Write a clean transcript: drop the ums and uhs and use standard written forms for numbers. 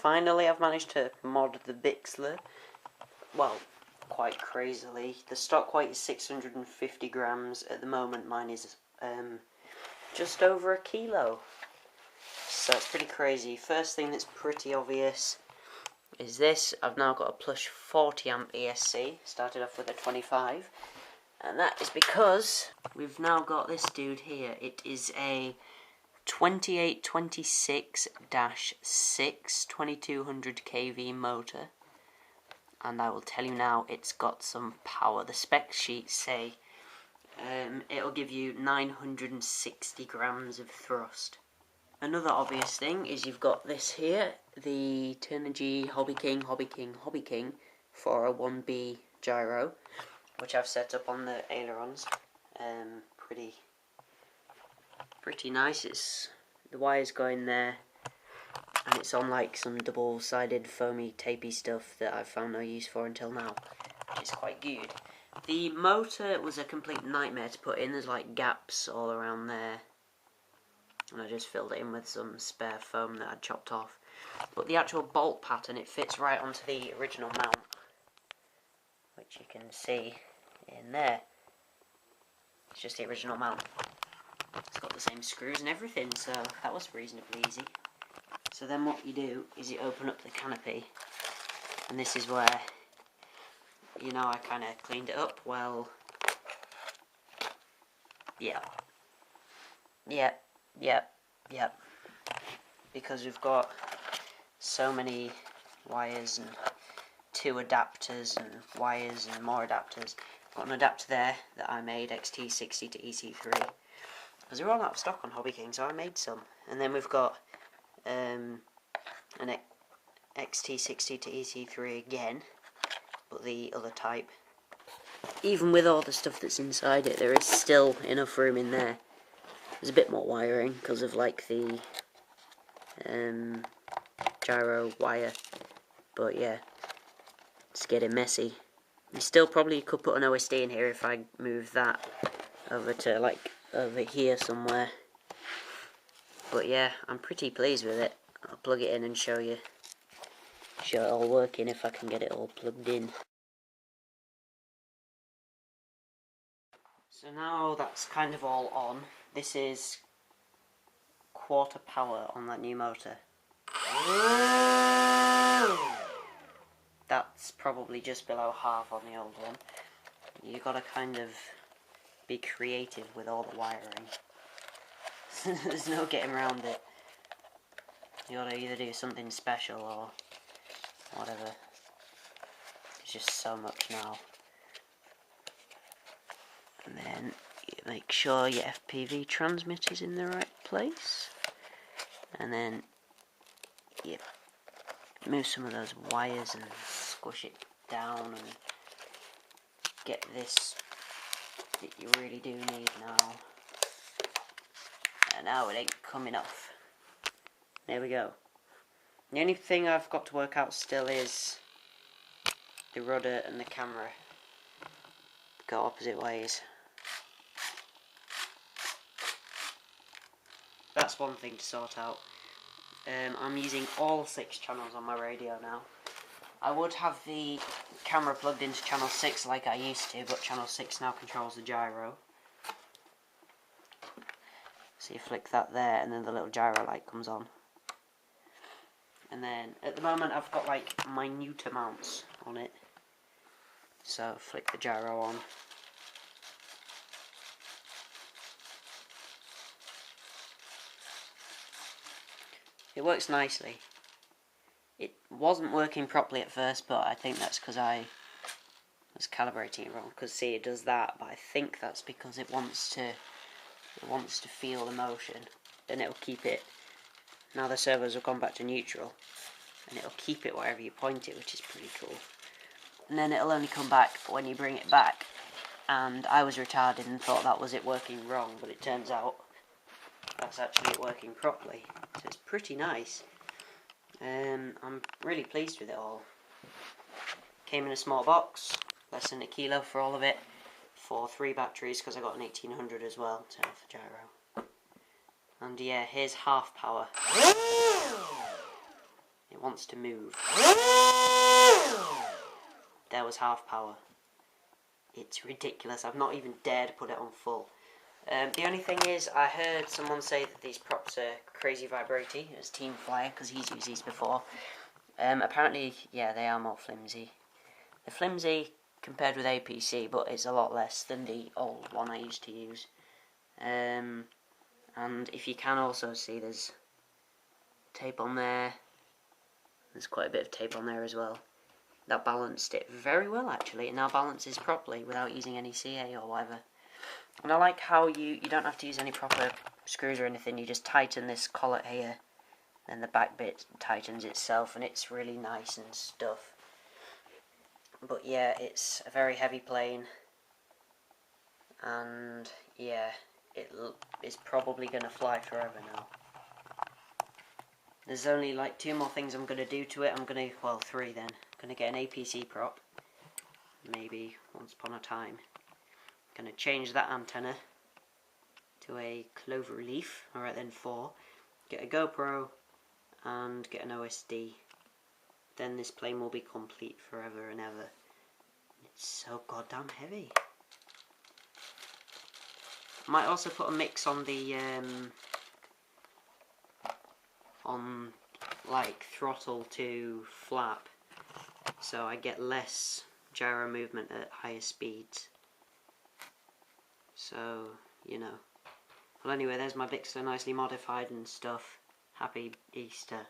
finally I've managed to mod the Bixler. Well, quite crazily. The stock weight is 650 grams. At the moment mine is just over a kilo. So it's pretty crazy. First thing that's pretty obvious is this. I've now got a plus 40 amp ESC. Started off with a 25. And that is because we've now got this dude here. It is a 2826-6 2200 kV motor. And I will tell you now, it's got some power. The spec sheets say it'll give you 960 grams of thrust. Another obvious thing is you've got this here, the Turnigy Hobbyking 401B Gyro, which I've set up on the ailerons. Pretty nice. It's the wires go in there, and it's on like some double-sided foamy tapey stuff that I've found no use for until now. It's quite good. The motor was a complete nightmare to put in. There's like gaps all around there, and I just filled it in with some spare foam that I'd chopped off. But the actual bolt pattern, it fits right onto the original mount, which you can see in there. It's just the original mount. It's got the same screws and everything, so that was reasonably easy. So then what you do is you open up the canopy, and this is where, you know, I kind of cleaned it up. Well, Yep. Because we've got so many wires and 2 adapters and wires and more adapters. I've got an adapter there that I made, XT60 to EC3. Because they're all out of stock on Hobbyking, so I made some. And then we've got an XT60 to EC3 again, but the other type. Even with all the stuff that's inside it, there is still enough room in there. There's a bit more wiring because of like the gyro wire, but yeah, it's getting messy. You still probably could put an OSD in here if I move that over to like over here somewhere. But yeah, I'm pretty pleased with it. I'll plug it in and show it all working if I can get it all plugged in. So now that's kind of all on. This is quarter power on that new motor. That's probably just below half on the old one. You gotta kind of be creative with all the wiring. There's no getting around it. You gotta either do something special or whatever. It's just so much now. And then you make sure your FPV transmitter's in the right place. And then you move some of those wires and squish it down and get this that you really do need now. And now it ain't coming off. There we go. The only thing I've got to work out still is the rudder and the camera go opposite ways. That's one thing to sort out. I'm using all 6 channels on my radio now. I would have the camera plugged into channel 6 like I used to, but channel 6 now controls the gyro. So you flick that there and then the little gyro light comes on. And then at the moment I've got like minute amounts on it. So flick the gyro on. It works nicely. It wasn't working properly at first, but I think that's because I was calibrating it wrong. Because see, it does that, but I think that's because it wants to feel the motion, and it'll keep it. Now the servos have gone back to neutral, and it'll keep it wherever you point it, which is pretty cool. And then it'll only come back when you bring it back. And I was retarded and thought that was it working wrong, but it turns out that's actually it working properly. So it's pretty nice. I'm really pleased with it all. Came in a small box, less than a kilo for all of it, for 3 batteries because I got an 1800 as well to have the gyro. And yeah, here's half power. It wants to move. There was half power. It's ridiculous. I've not even dared put it on full. The only thing is, I heard someone say that these props are crazy vibrating, as Team Flyer, because he's used these before. Apparently, yeah, they are more flimsy. They're flimsy compared with APC, but it's a lot less than the old one I used to use. And if you can also see, there's tape on there. There's quite a bit of tape on there as well. That balanced it very well, actually. It now balances properly without using any CA or whatever. And I like how you don't have to use any proper screws or anything. You just tighten this collet here, then the back bit tightens itself, and it's really nice and stuff. But yeah, it's a very heavy plane, and yeah, it is probably going to fly forever now. There's only like 2 more things I'm going to do to it. I'm going to, well, 3 then. I'm going to get an APC prop, maybe once upon a time. I'm going to change that antenna to a clover leaf, alright then 4. Get a GoPro and get an OSD. Then this plane will be complete forever and ever. It's so goddamn heavy. I might also put a mix on the on like throttle to flap, so I get less gyro movement at higher speeds. So, you know. Well, anyway, there's my Bixler nicely modified and stuff. Happy Easter.